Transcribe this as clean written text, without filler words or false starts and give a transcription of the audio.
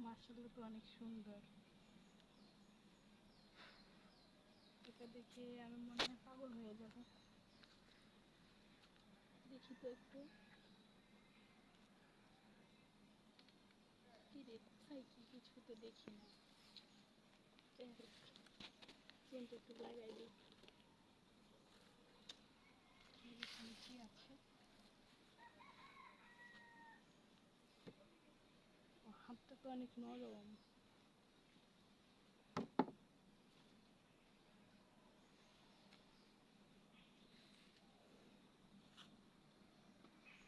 মাশাআল্লাহ, তো অনেক সুন্দর। এটা দেখে আমি মনে হয় পাগল হয়ে যাব। দেখি তো একটু। কি রে, কোথায় কি, কিছু তো দেখি না। যাই হোক, চেনটা একটু লাগাই দিই। এখানে কি আছে? ও, হাতটা তো অনেক নরম।